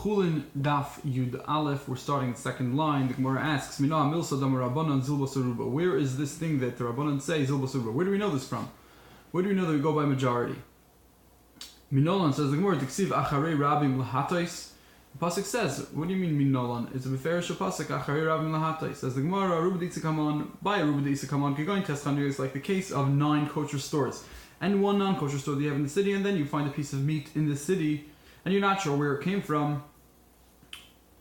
Chulin Daf Yud Aleph. We're starting the second line. The Gemara asks, Mina Milsa Dam Rabbanan Zilba Saruba. Where is this thing that the Rabbanan say Zilba Saruba? Where do we know this from? Where do we know that we go by majority? Minolan says the Gemara Tiksiv Acharei Rabim Lahatais. The pasuk says, what do you mean Minolan? It's a Meferish pasuk Acharei Rabim Lahatais. Says the Gemara Aruba Ditzakamon by Aruba Ditzakamon Kigoin Teschanir is like the case of 9 kosher stores and 1 non-kosher store that you have in the city, and then you find a piece of meat in the city and you're not sure where it came from.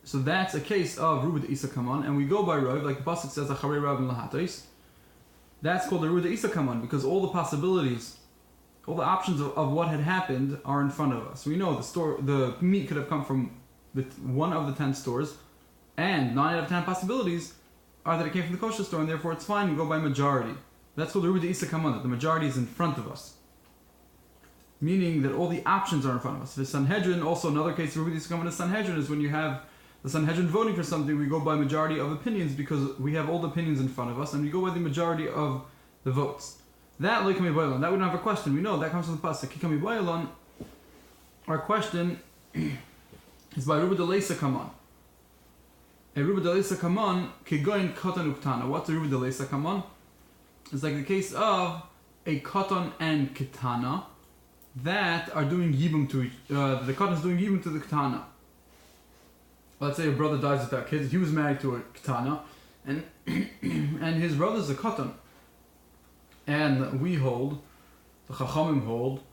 So that's a case of Ruba de Isa Kaman, and we go by Rav, like the pasuk says, Acharei Rabim Lahatais. That's called the Ruba de Isa Kaman, because all the possibilities, all the options of what had happened are in front of us. We know the meat could have come from one of the 10 stores, and 9 out of 10 possibilities are that it came from the kosher store, and therefore it's fine, we go by majority. That's called the Ruba de Isa Kaman, that the majority is in front of us. Meaning that all the options are in front of us. The Sanhedrin, also another case of Ruba de Isa Kaman, the Sanhedrin is when you have the Sanhedrin voting for something, we go by majority of opinions because we have all the opinions in front of us, and we go by the majority of the votes. That like Kikami Boilan, that we don't have a question. We know that comes from the pasuk. Kikami Boilan, our question is by Ruba de Leisa Kaman. A Ruba de Leisa Kaman, Kigoin Katan Uktana. What's a Ruba de Leisa Kaman? It's like the case of a Katan and Ketana that are doing Yibum to the Katan is doing Yibum to the Ketana. Let's say a brother dies without kids. He was married to a Ketana, and and his brother's a Katan. And we hold, the Chachamim hold,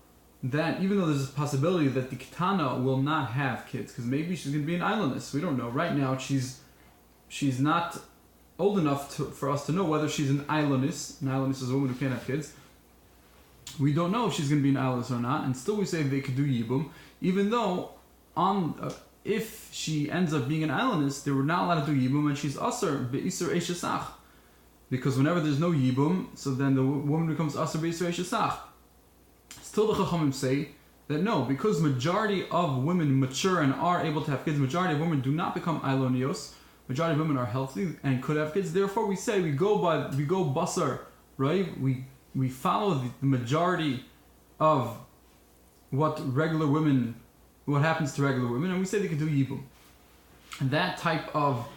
that even though there's a possibility that the Ketana will not have kids, because maybe she's going to be an islandess. We don't know. Right now, she's not old enough for us to know whether she's an islandess. An islandess is a woman who can't have kids. We don't know if she's going to be an islandess or not, and still we say they could do Yibum, even though if she ends up being an islandess, they were not allowed to do Yibum, and she's Asr Be'isr Eishesach. Because whenever there's no Yibum, so then the woman becomes Asr Be'isr Eishesach. Still the Chachamim say that no, because majority of women mature and are able to have kids, majority of women do not become Ailonios, majority of women are healthy and could have kids, therefore we say we go Basar, right? We follow the majority of what happens to regular women, and we say they can do Yibum. And that type of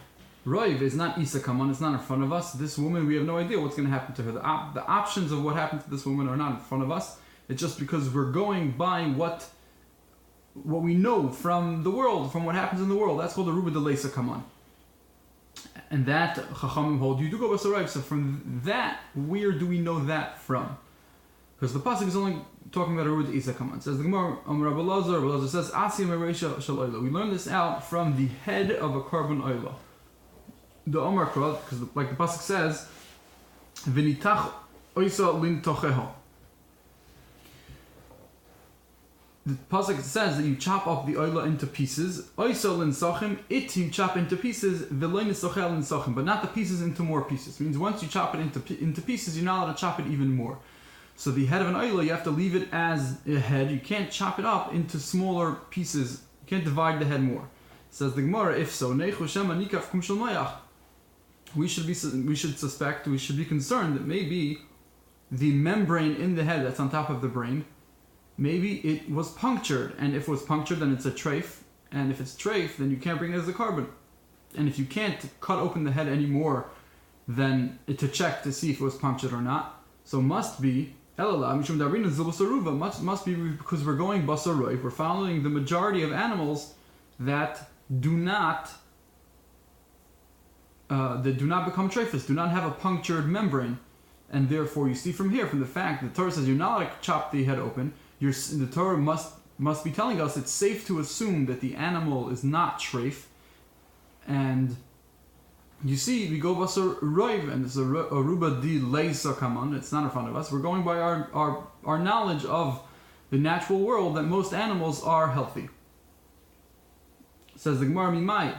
Roiv is not Isa Kaman, it's not in front of us. This woman, we have no idea what's going to happen to her. The options of what happened to this woman are not in front of us. It's just because we're going by what we know from the world, from what happens in the world. That's called the Ruba de Leisa Kaman. And that Chachamim hold, you do go Basar. So from that, where do we know that from? Because the pasuk is only talking about a Ruba de Isa Kaman. It says the Gemara, Rabbi Eliyahu says, Asi Mereisha Shel Oila. We learn this out from the head of a carbon oila. The Omar Krod, because like the pasuk says, V'nitach oisa lin tocheho. The pasuk says that you chop up the oila into pieces. Oisa lin sochim, it you chop into pieces. V'loin sochel lin sochim, but not the pieces into more pieces. It means once you chop it into pieces, you're not allowed to chop it even more. So the head of an oila, you have to leave it as a head. You can't chop it up into smaller pieces. You can't divide the head more. Says the Gemara, if so, neichu shema nikaf kum shel mayach. We should be concerned that maybe the membrane in the head that's on top of the brain, maybe it was punctured, and if it was punctured, then it's a treif, and if it's treif, then you can't bring it as a carbon. And if you can't cut open the head anymore, then to check to see if it was punctured or not, so must be must be because we're going basar roiv, we're following the majority of animals that do not become treifus, do not have a punctured membrane, and therefore you see from here, from the fact that the Torah says you're not allowed to chop the head open, the Torah must be telling us it's safe to assume that the animal is not treif, and you see we go basar roiv, and it's a ruba di leisa kaman. It's not in front of us. We're going by our knowledge of the natural world that most animals are healthy. Says the Gemara Mimai.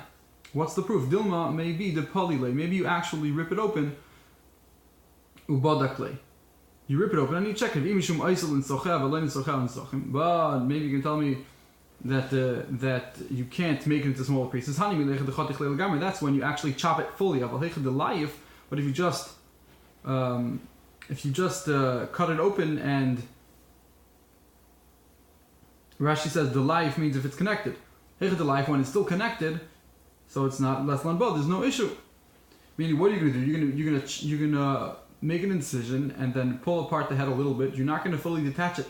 What's the proof? Dilma may be the polyle. Maybe you actually rip it open. Ubadakle. You rip it open and you check it. But maybe you can tell me that you can't make it into smaller pieces. That's when you actually chop it fully. But if you just cut it open, and Rashi says the life means if it's connected. the life when it's still connected, so it's not less than both. There's no issue. Meaning, what are you going to do? You're gonna make an incision and then pull apart the head a little bit. You're not going to fully detach it.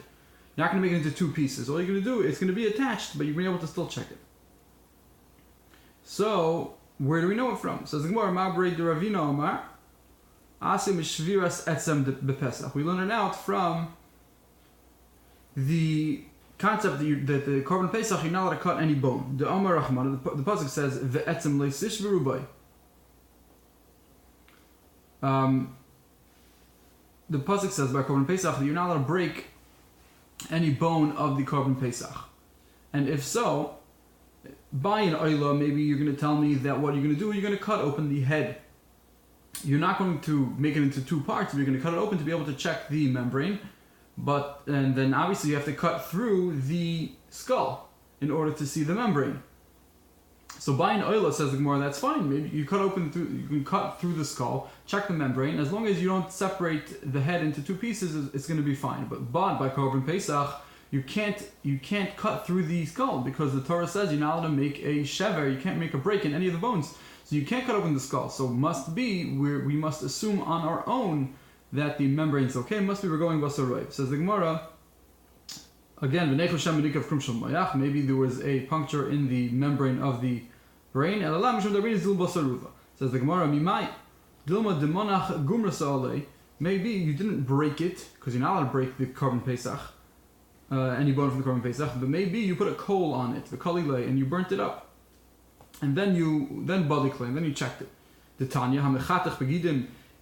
You're not going to make it into two pieces. All you're going to do, it's going to be attached, but you're going to be able to still check it. So, where do we know it from? Says the Gemara, Ma'brei de Ravina Omar, Asim Shviras Etzem Bepesach. We learn it out from the concept that the Korban Pesach, you're not allowed to cut any bone. The Omar Rahman, the pasuk says, Ve'etzem leisish v'rubai. The pasuk says by Korban Pesach that you're not allowed to break any bone of the Korban Pesach. And if so, by an oila, maybe you're going to tell me that what you're going to do, you're going to cut open the head. You're not going to make it into two parts, but you're going to cut it open to be able to check the membrane. And then obviously you have to cut through the skull in order to see the membrane. So by an oila, says the Gemara, that's fine. Maybe you can cut through the skull, check the membrane. As long as you don't separate the head into two pieces, it's going to be fine. But by Korban Pesach, you can't cut through the skull because the Torah says you're not allowed to make a shever. You can't make a break in any of the bones. So you can't cut open the skull. So we must assume on our own that the membrane is okay. Must be we're going basaroy. Says the Gemara. Again, maybe there was a puncture in the membrane of the brain. Says the Gemara, maybe you didn't break it, because you're not allowed to break the Korban Pesach, any bone from the Korban Pesach, but maybe you put a coal on it, the Kolel, and you burnt it up. And then body claim, then you checked it. The Tanya,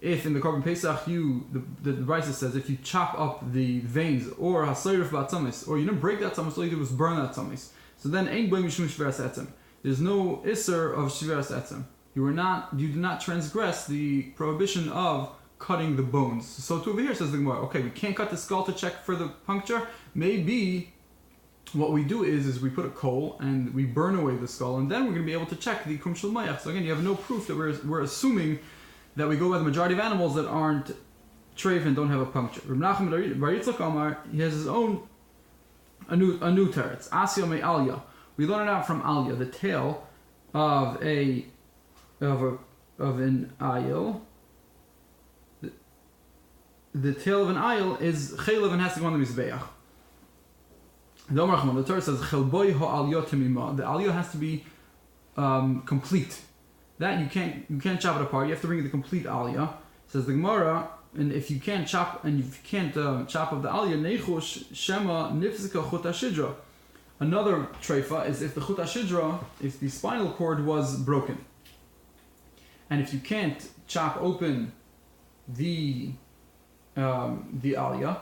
if in the Korban Pesach the Brisa says if you chop up the veins or hasayrif ba'atzamis, or you didn't break that tzamis, all you did was burn that tzamis. So then ain't boim mishum shviras etzem. There's no isser of shviras etzem. You do not transgress the prohibition of cutting the bones. So to over here says the Gemara, okay, we can't cut the skull to check for the puncture. Maybe what we do is we put a coal and we burn away the skull, and then we're going to be able to check the krum shel mayach. So again, you have no proof that we're assuming that we go by the majority of animals that aren't treif and don't have a puncture. Reb Nachman bar Yitzchak Amar, he has his own a new teretz. Asya me alya. We learn it out from alya, the tail of an ayil. The tail of an ayil is chaylev and has to go on the mizbeach. The Torah says chelboi ha'aliyot temima. The aliyah has to be complete. That you can't chop it apart. You have to bring the complete aliyah. Says the Gemara, and if you can't chop up the aliyah, nechush shema nifzika chut hashidra. Another treifa is if the chut hashidra, if the spinal cord was broken, and if you can't chop open the aliyah,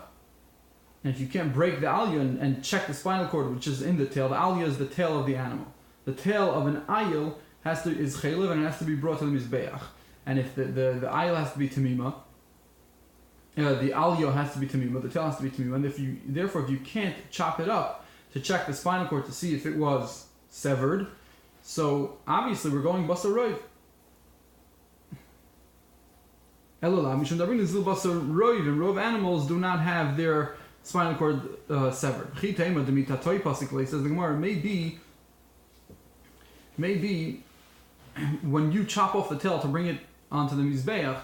and if you can't break the aliyah and check the spinal cord, which is in the tail, the aliyah is the tail of the animal. The tail of an ayil is chaylev and it has to be brought to the mizbeach. And if the ayil has to be tamima, the aliyah has to be tamima, the tail has to be tamima. And if you can't chop it up to check the spinal cord to see if it was severed, so obviously we're going basaroy. Elola mishum dabrin is basaroy, and rov animals do not have their spinal cord severed. Chitema demitatoy pasikle, says the Gemara, maybe when you chop off the tail to bring it onto the mizbeach,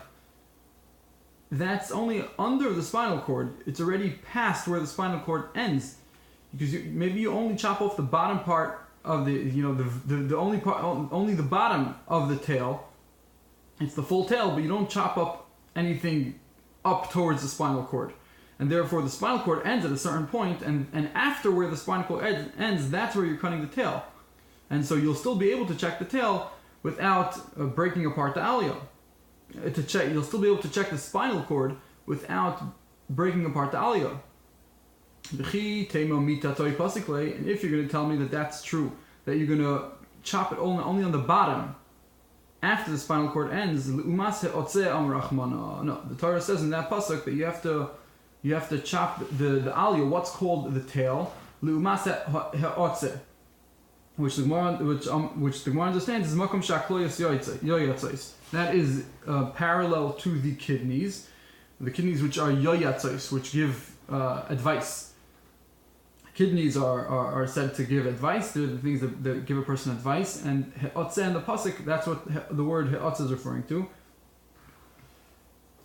that's only under the spinal cord. It's already past where the spinal cord ends, because maybe you only chop off the bottom part of the only part, only the bottom of the tail. It's the full tail, but you don't chop up anything up towards the spinal cord, and therefore the spinal cord ends at a certain point, and after where the spinal cord ends, that's where you're cutting the tail, and so you'll still be able to check the tail without breaking apart the aliyah. You'll still be able to check the spinal cord without breaking apart the aliyah. And if you're going to tell me that that's true, that you're going to chop it only on the bottom after the spinal cord ends, no, the Torah says in that pasuk that you have to chop the aliyah, what's called the tail, which the Gemara understands is makom shakloyas yoyatzos. That is parallel to the kidneys which are yoyatzos, which give advice. Kidneys are said to give advice. They're the things that give a person advice. And he'otzeh in the pasuk, that's what the word he'otzeh is referring to.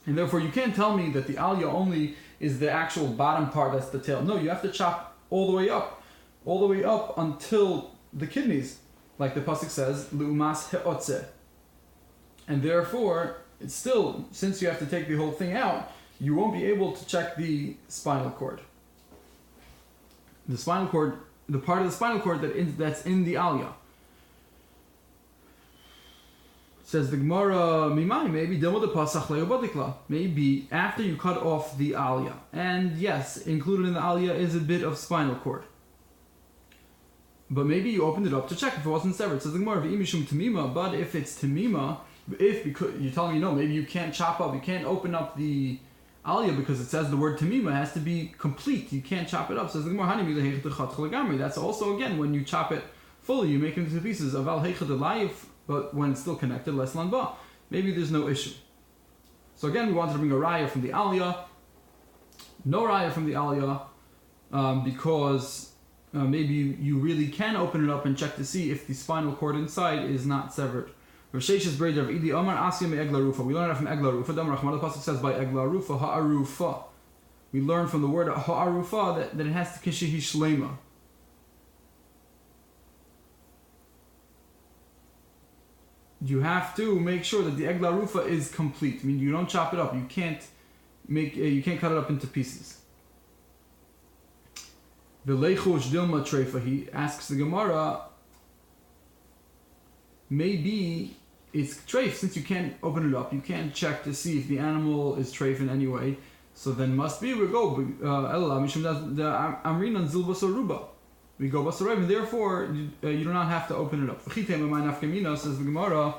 And therefore, you can't tell me that the aliyah only is the actual bottom part, that's the tail. No, you have to chop all the way up until the kidneys, like the pasuk says, lu'umas he'otzeh. And therefore, it's still, since you have to take the whole thing out, you won't be able to check the spinal cord. The spinal cord, the part of the spinal cord that's in the aliyah. Says the Gemara, maybe after you cut off the aliyah. And yes, included in the aliyah is a bit of spinal cord. But maybe you opened it up to check if it wasn't severed. Says the Gemara, but if it's tamima, because you're telling me no, maybe you can't chop up, you can't open up the aliyah because it says the word tamima has to be complete. You can't chop it up. Says the Gemara, that's also again when you chop it fully, you make it into pieces of al heichad, but when it's still connected, less lanba. Maybe there's no issue. So again, we wanted to bring a raya from the aliyah. No raya from the aliyah because maybe you really can open it up and check to see if the spinal cord inside is not severed. We learn it from egla rufa. The pasuk says by egla rufa ha'arufa. We learn from the word ha'arufa that it has to kishihi shlema. You have to make sure that the egla rufa is complete. I mean, you don't chop it up. You can't cut it up into pieces. He asks the Gemara, maybe it's treif, since you can't open it up, you can't check to see if the animal is treif in any way, so then must be we go we go basarev, and therefore you do not have to open it up. Says the Gemara,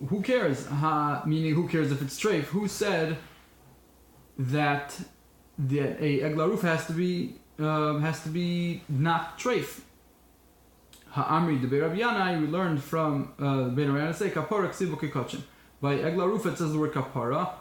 who cares? Meaning, who cares if it's treif? Who said that a egla roof has to be not treif? Ha'amri de Rabbi Yanai, we learned from Rabbi Yanai say kapara ksivu kekachim. By egla roof it says the word kapara,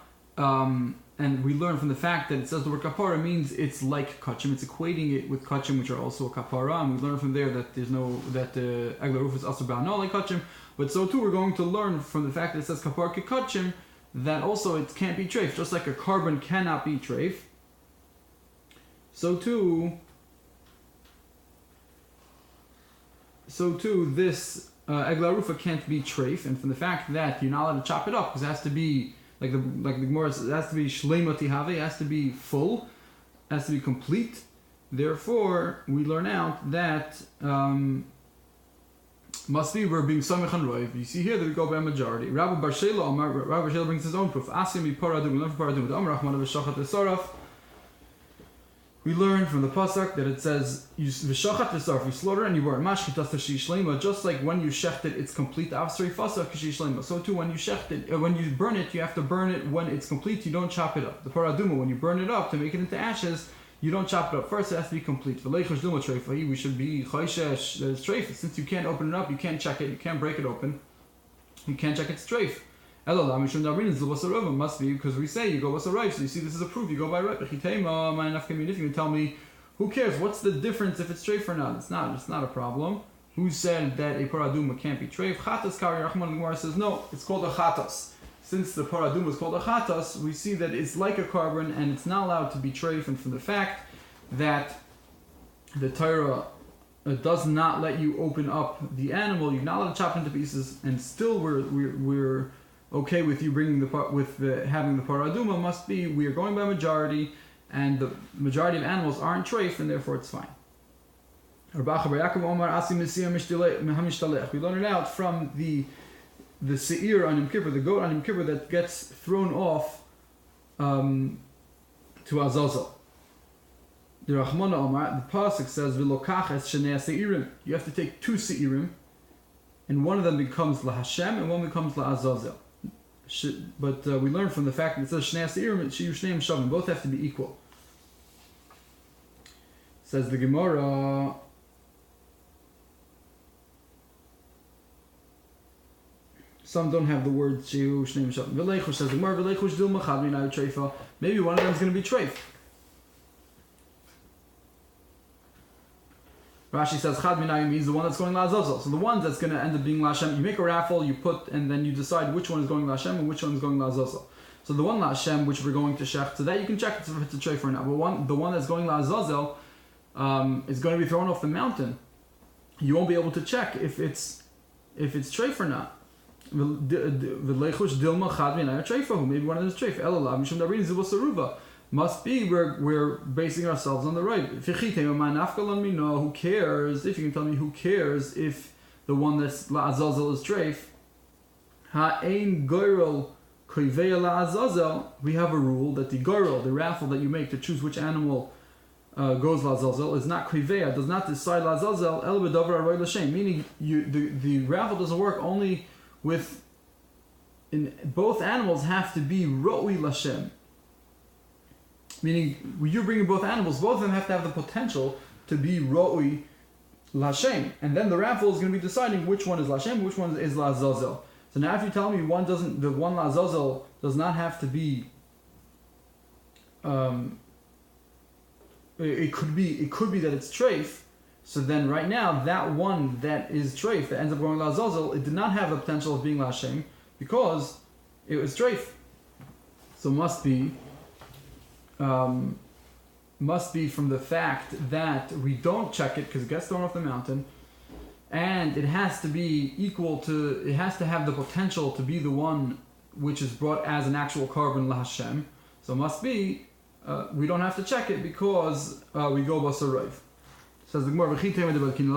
and we learn from the fact that it says the word kapara means it's like kachim. It's equating it with kachim, which are also a kapara, and we learn from there that there's no egla roof is also ba'ano like kachim. But so too, we're going to learn from the fact that it says kapara kekachim that also it can't be treif, just like a carbon cannot be treif. So too, this egla rufa can't be treif, and from the fact that you're not allowed to chop it up, because it has to be like the Gemara says, it has to be shlema tihave, it has to be full, it has to be complete. Therefore, we learn out that must be we're being samech on roiv. You see here that we go by a majority. Rabbi Bar Shela brings his own proof. Asim paradum, we learn from paradum. Amar Rachmana v'shachat v'saraf. We learn from the pasuk that it says v'shachat v'saraf, you slaughter and you burn. Mashchitas tashi shlema, just like when you shecht it, it's complete. Avsari fasa kashi shlema. So too, when you shecht it, when you burn it, you have to burn it when it's complete. You don't chop it up. The paraduma, when you burn it up to make it into ashes, you don't chop it up. First, it has to be complete. We should be chayshesh that it's treif. Since you can't open it up, you can't check it, you can't break it open, you can't check it's treif. Must be because we say you go basarayv. So you see, this is a proof. You go by right. If you can tell me, who cares? What's the difference if it's treif or not? It's not. It's not a problem. Who said that a paraduma can't be treif? Chatas kari Rachman Gemara says no. It's called a chatas. Since the paraduma is called a chatas, we see that it's like a carbon and it's not allowed to be treif. And from the fact that the Torah does not let you open up the animal, you're not allowed to chop it into pieces, and still we're okay with you bringing having the paraduma. Must be we are going by majority, and the majority of animals aren't treif, and therefore it's fine. We learn it out from the seir on Yom Kippur, the goat on Yom Kippur that gets thrown off to Azazel. The Rachmana Omar, the pasuk says v'lokach es shnei seirim. You have to take two seirim, and one of them becomes laHashem and one becomes laAzazel. But we learn from the fact that it says shnei seirim and shiyu shneim shavim. Both have to be equal. Says the Gemara. Some don't have the word shiyu shneim shavim. V'leichush says the Gemara v'leichush dil machad minay treifa. Maybe one of them is going to be treif. Rashi says Chad Minayim means the one that's going La'azazel. So the one that's going to end up being La'Hashem, you make a raffle, you put, and then you decide which one is going La'Hashem and which one is going La'azazel. So the one La'Hashem, which we're going to Shech, so that you can check if it's a treif or not. But the one that's going La'azazel is going to be thrown off the mountain. You won't be able to check if it's treif or not. Maybe one of them is treif. Must be we're basing ourselves on the right. Who cares? If you can tell me who cares if the one that's La'azazel is treif. Ha'ein goyrel koivei La'azazel. We have a rule that the goyrel, the raffle that you make to choose which animal goes La'azazel, is not koivei, does not decide La'azazel el b'davar aroi l'shem. Meaning the raffle doesn't work only with. Both animals have to be ro'i l'shem. Meaning, when you're bringing both animals, both of them have to have the potential to be ro'i l'Hashem. And then the raffle is going to be deciding which one is l'Hashem, which one is La'azazel. So now if you tell me the one La'azazel does not have to be, it could be that it's treif. So then right now, that one that is treif, that ends up going La'azazel, it did not have the potential of being l'Hashem because it was treif. So must be from the fact that we don't check it because it gets thrown off the mountain, and it has to be it has to have the potential to be the one which is brought as an actual carbon L'Hashem. So must be we don't have to check it because we go basarayv. Says the Gemara,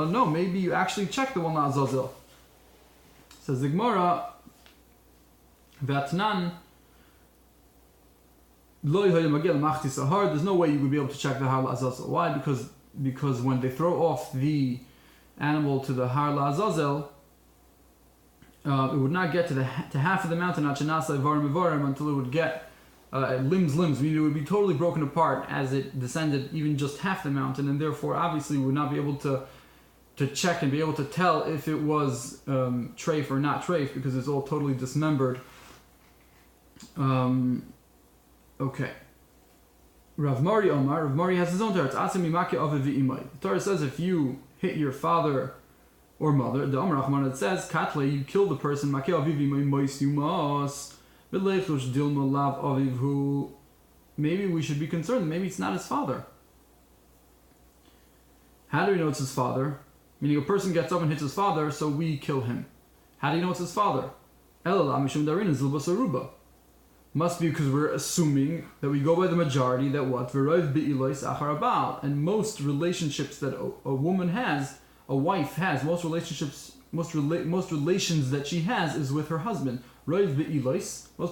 no, maybe you actually check the one La'azazel. Says the Gemara, Vatnan. There's no way you would be able to check the har La'azazel. Why? Because when they throw off the animal to the har La'azazel, it would not get to half of the mountain until it would get limbs. Meaning it would be totally broken apart as it descended even just half the mountain, and therefore obviously we would not be able to check and be able to tell if it was treif or not treif because it's all totally dismembered. Okay. Rav Mari has his own Torah. The Torah says if you hit your father or mother, the Amar Achman, it says, Katle, you kill the person, maybe we should be concerned, maybe it's not his father. How do we know it's his father? Meaning a person gets up and hits his father, so we kill him. How do you know it's his father? Must be because we're assuming that we go by the majority that what? And most relationships that a woman has, a wife has, most relations that she has is with her husband. Most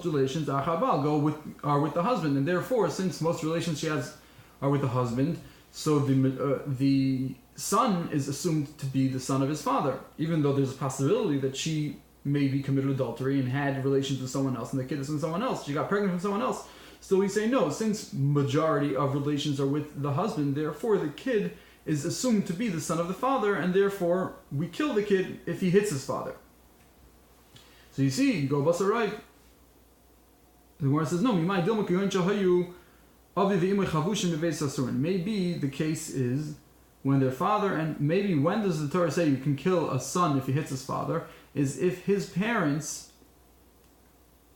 relations are with the husband, and therefore, since most relations she has are with the husband, so the son is assumed to be the son of his father, even though there's a possibility that she maybe committed adultery and had relations with someone else, and the kid is with someone else. She got pregnant from someone else. Still, we say no. Since majority of relations are with the husband, therefore the kid is assumed to be the son of the father, and therefore we kill the kid if he hits his father. So you see, you go basarai. The Gemara says no. Maybe the case is when their father, and maybe when does the Torah say you can kill a son if he hits his father? Is if his parents,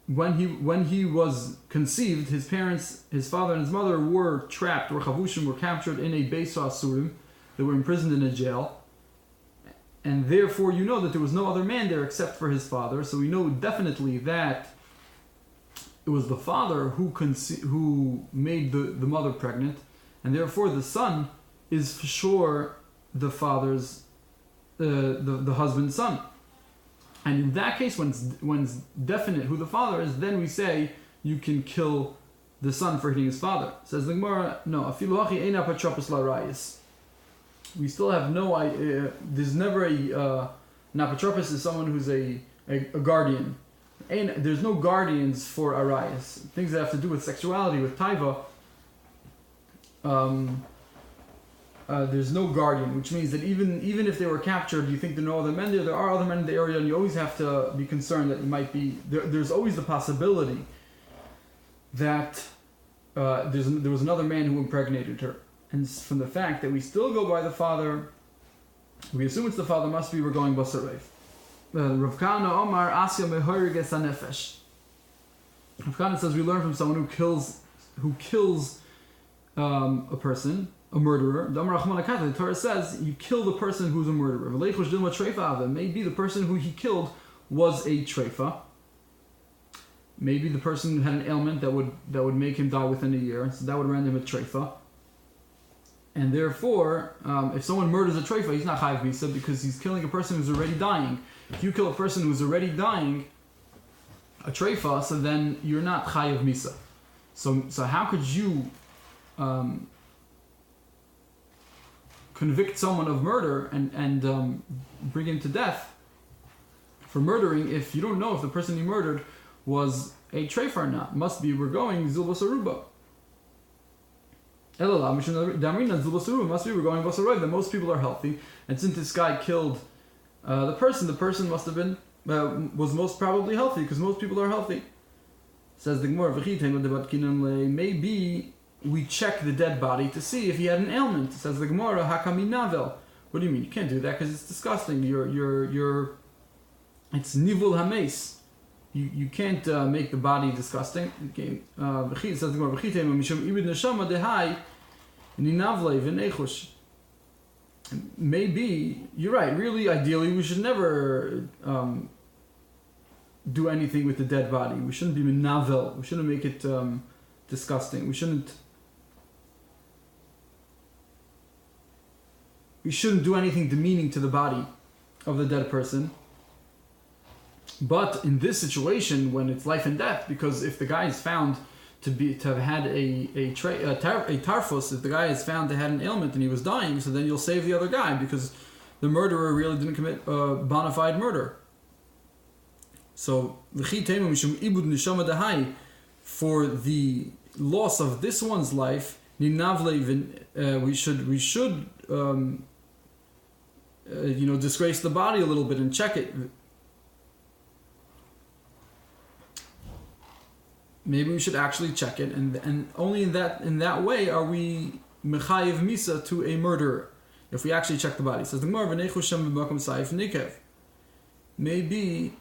when he was conceived, his parents, his father and his mother were trapped, were captured in a beis asurim, they were imprisoned in a jail, and therefore you know that there was no other man there except for his father. So we know definitely that it was the father who made the mother pregnant, and therefore the son is for sure the father's the husband's son. And in that case, when it's definite who the father is, then we say you can kill the son for hitting his father. Says the Gemara, no, we still have no idea. There's never an apotropos is someone who's a guardian. And there's no guardians for arayas. Things that have to do with sexuality, with taiva. There's no guardian, which means that even if they were captured, you think there are no other men there. There are other men in the area, and you always have to be concerned that it might be. There's always the possibility that there was another man who impregnated her, and from the fact that we still go by the father, We assume it's the father. Must be we're going basarev. Rav Kana Omar Asya Mehoriges Hanefesh. Rav Kana says we learn from someone who kills a person, a murderer. The Torah says you kill the person who's a murderer. Maybe the person who he killed was a treifa. Maybe the person had an ailment that would make him die within a year, so that would render him a treifa. And therefore, if someone murders a treifa, he's not chayav misa because he's killing a person who's already dying. If you kill a person who's already dying, a treifa, so then you're not chayav misa. So how could you convict someone of murder and bring him to death for murdering if you don't know if the person you murdered was a treifa or not? Must be we're going zulba saruba. Must be we're going basaroy. That most people are healthy, and since this guy killed the person must have been was most probably healthy because most people are healthy. Says the Gemara, maybe we check the dead body to see if he had an ailment. Says the Gemara, hakami navel. What do you mean? You can't do that because it's disgusting. It's nivul hames. You can't make the body disgusting. Okay. Says the Gemara, maybe you're right. Really, ideally, we should never do anything with the dead body. We shouldn't be menavel. We shouldn't make it disgusting. We shouldn't do anything demeaning to the body of the dead person. But in this situation, when it's life and death, because if the guy is found to have had a tarfus, if the guy is found to have an ailment and he was dying, so then you'll save the other guy because the murderer really didn't commit bona fide murder. So for the loss of this one's life, we should disgrace the body a little bit and check it. Maybe we should actually check it, and only in that way are we mechayev misa to a murderer. If we actually check the body, it says the Gemara, maybe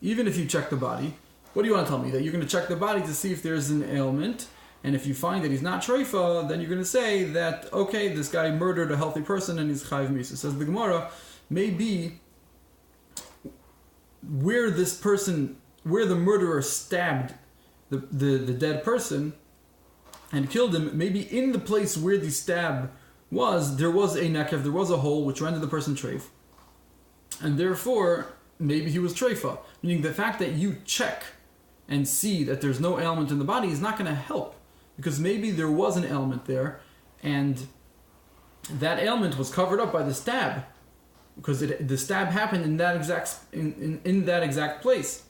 even if you check the body, what do you want to tell me? That you're going to check the body to see if there's an ailment, and if you find that he's not treifa, then you're going to say that okay, this guy murdered a healthy person and he's chayev misa. It says the Gemara, maybe where the murderer stabbed the dead person and killed him, maybe in the place where the stab was, there was a nekev, there was a hole which rendered the person treif, and therefore maybe he was treifa. Meaning the fact that you check and see that there's no ailment in the body is not going to help, because maybe there was an ailment there, and that ailment was covered up by the stab. Because the stab happened in that exact place.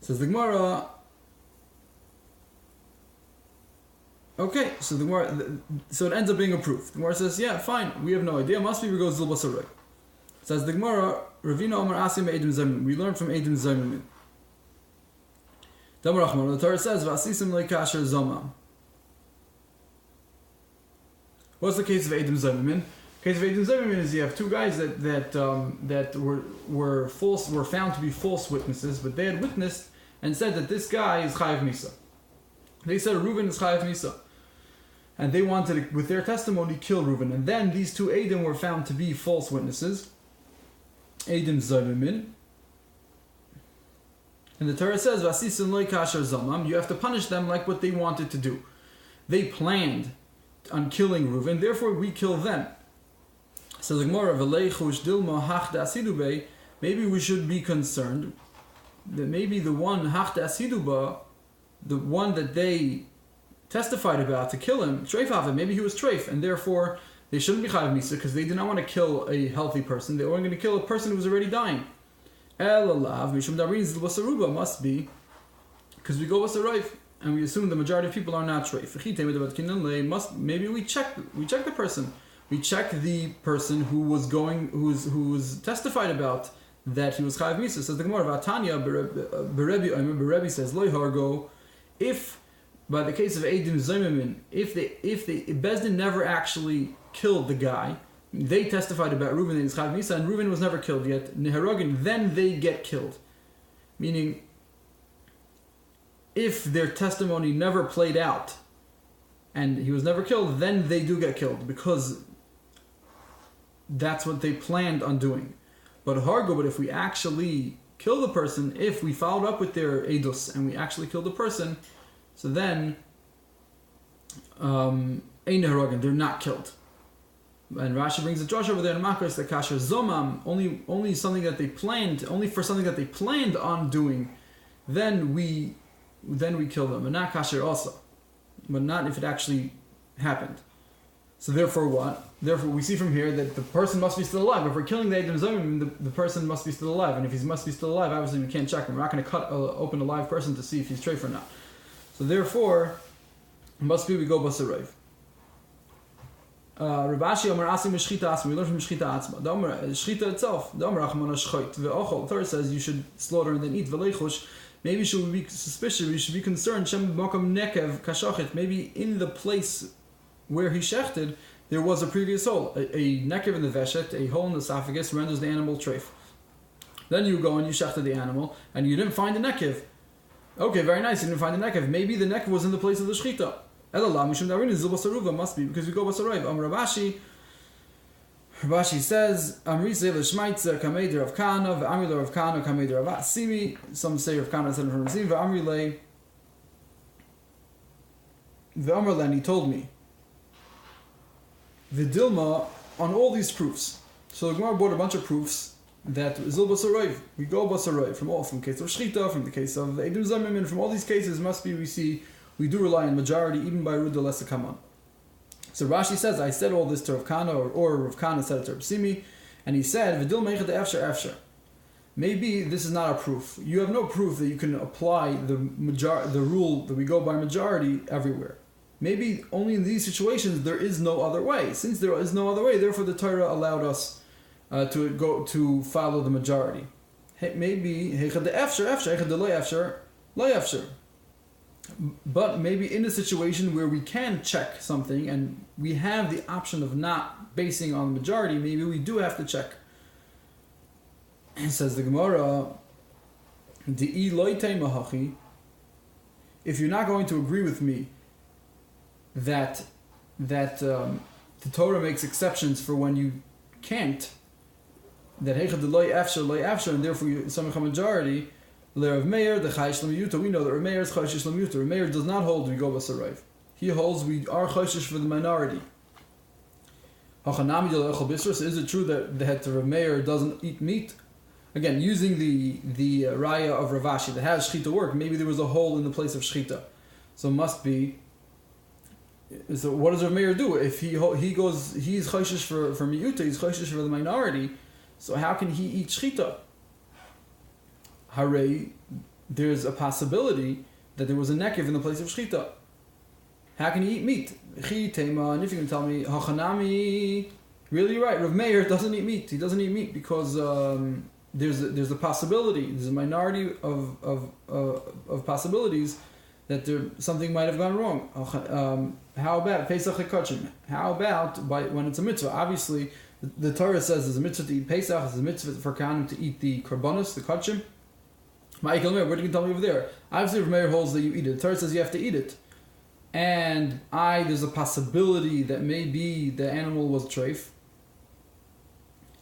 Says the Gemara. Okay, so the Gemara, so it ends up being approved. The Gemara says, yeah, fine. We have no idea. Must be we go zil basaroy. Says the Gemara, Ravina Omar Asim Eidim Zaymin. We learn from Eidim Zaymin. The Torah says, Vasisim leikasher zomam. What's the case of Eidim Zaymin? The case of Eidim Zaymin is you have two guys that were found to be false witnesses, but they had witnessed and said that this guy is chayav misa. They said Reuven is chayav misa, and they wanted to, with their testimony, kill Reuven. And then these two Eidim were found to be false witnesses, Eidim Zaymin. And the Torah says, "Vasisim loy kasher zamam." You have to punish them like what they wanted to do. They planned on killing Reuven, therefore we kill them. So the Gemara, maybe we should be concerned that maybe the one the one that they testified about to kill him, treif, maybe he was treif, and therefore they shouldn't be chayav misa because they did not want to kill a healthy person. They were going to kill a person who was already dying. Must be because we go basaroy. And we assume the majority of people are not treif. Maybe we check the person. We check the person who was testified about that he was chayav misa. Says the Gemara, Vatanya Berebi says Loy Hargo. If by the case of Eidim Zaymimin, if Bezdin never actually killed the guy, they testified about Reuven and Yitzchak Misa, and Reuven was never killed yet, Neharogin, then they get killed. Meaning, if their testimony never played out, and he was never killed, then they do get killed, because that's what they planned on doing. But if we actually kill the person, if we followed up with their edus and we actually killed the person, so then they're not killed. And Rashi brings the Josh over there in Makros that kasher zomam, only something that they planned, only for something that they planned on doing, then we kill them, and not kasher also, but not if it actually happened. So therefore what? Therefore we see from here that the person must be still alive. If we're killing the Eidim Zomim, the person must be still alive. And if he must be still alive, obviously we can't check him. We're not going to open a live person to see if he's treif or not. So therefore, it must be we go basarayv. Rabashi Amar Asim Shchita Asma. We learn from Shchita Atzma. The Amar Shchita itself. The Amar Achman Shchait ve'ochol. The Torah says you should slaughter and then eat veleichush. Maybe should we be suspicious? We should be concerned. Shem Makam Nekev Kashachet. Maybe in the place where he shechted, there was a previous hole. A nekev in the veshet, a hole in the esophagus, renders the animal treif. Then you go and you shechted the animal, and you didn't find the nekev. Okay, very nice, you didn't find the nekev. Maybe the nekev was in the place of the shechita. Must be, because we go basarayv. Rabashi says, Amri say l'shmaitza kameder of Kana, v'amri of Kana kameder of Asimi. Some say of Kana said from Asimi, v'amri le. V'amr and he told me. The Dilma on all these proofs. So the Gemara brought a bunch of proofs that Zil Basarayv, we go Basarayv from the case of Shchita, from the case of Eidim Zamimin, from all these cases must be we do rely on majority even by Ruda Lesa Kaman. So Rashi says, I said all this to Rav Kana, or Rav Kana said it to Rav Simi, and he said, V'dil Meicha de Efsher. Maybe this is not a proof. You have no proof that you can apply the rule that we go by majority everywhere. Maybe only in these situations there is no other way. Since there is no other way, therefore the Torah allowed us to follow the majority. Maybe but maybe in a situation where we can check something and we have the option of not basing on the majority, maybe we do have to check. And says the Gemara, if you're not going to agree with me that the Torah makes exceptions for when you can't, that and therefore you samech a majority, Rav Meir the Chai Shlomo Yuta. We know that Rav Meir is Chai Shlomo Yuta. Rav Meir does not hold we go basarayv. He holds we are chayshish for the minority. Is it true that Rav Meir doesn't eat meat? Again, using the raya of Rav Ashi that has shchita work, maybe there was a hole in the place of shchita, so must be. So what does Rav Meir do? If he's chayshish for miyuta, he's chayshish for the minority. So how can he eat shchita? Hare, there's a possibility that there was a nekev in the place of shchita. How can he eat meat? And if you can tell me, hachanami, really you're right. Rav Meir doesn't eat meat. He doesn't eat meat because there's a possibility. There's a minority of possibilities that something might have gone wrong. How about Pesach HaKachim? How about when it's a mitzvah? Obviously, the Torah says there's a mitzvah to eat Pesach. There's a mitzvah for Kohanim to eat the korbanos, the kachim. What do you tell me over there? Obviously, Rav Meir holds that you eat it. The Torah says you have to eat it. And there's a possibility that maybe the animal was treif.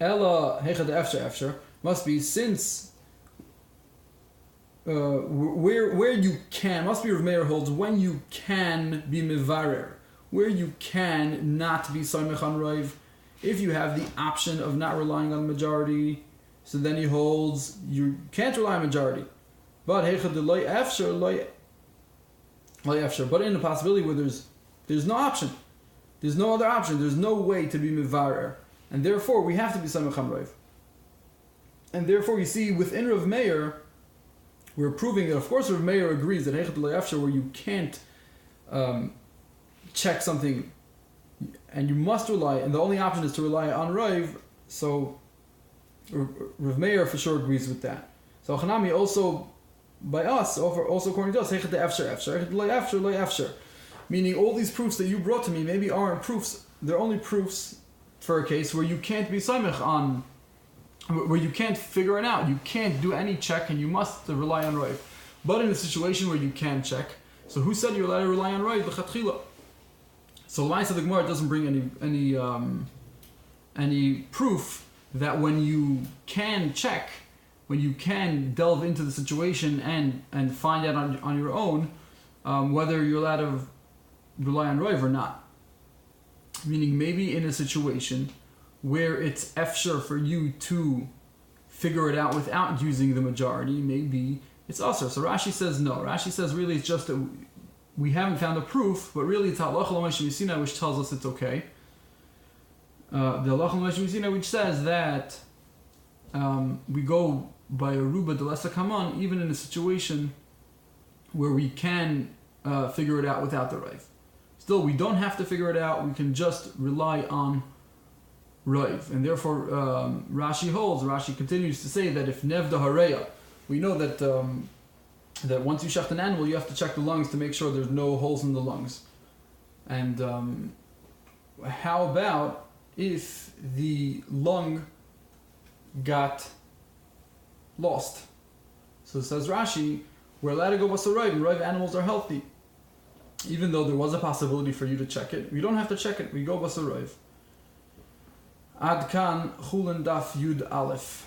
Ella hechad efsher must be since where you can, must be Rav Meir holds when you can be mevarer, where you can not be soymech on roiv. If you have the option of not relying on the majority, so then he holds you can't rely on majority. But hechad loy efsher. But in a possibility where there's no option, there's no other option, there's no way to be mevarer, and therefore we have to be samech hamroiv. And therefore you see within Rav Meir, we're proving that of course Rav Meir agrees that hechad loyafsher where you can't check something, and you must rely, and the only option is to rely on roiv. So Rav Meir for sure agrees with that. So Hanami also by us, also according to us, meaning all these proofs that you brought to me maybe aren't proofs, they're only proofs for a case where you can't be samech on, where you can't figure it out, you can't do any check and you must rely on Rav. But in a situation where you can check, so who said you're allowed to rely on Rav? L'chatchila. So the Gemara doesn't bring any proof that when you can check, when you can delve into the situation and find out on your own whether you're allowed to rely on Rav or not. Meaning maybe in a situation where it's efshar for you to figure it out without using the majority, maybe it's usher. So Rashi says no. Rashi says really it's just that we haven't found a proof, but really it's halacha l'moshe misina, which tells us it's okay. The halacha l'moshe misina, which says that we go by a ruba de lesa kaman, even in a situation where we can figure it out without the Rav. Still, we don't have to figure it out. We can just rely on Rav, and therefore Rashi continues to say that if nevda hareya, we know that that once you shecht an animal, you have to check the lungs to make sure there's no holes in the lungs. And how about if the lung got lost? So says Rashi, we're allowed to go basar Rav, and Rav animals are healthy. Even though there was a possibility for you to check it, we don't have to check it, we go basar Rav. Ad kan Chulin Daf Yud Aleph.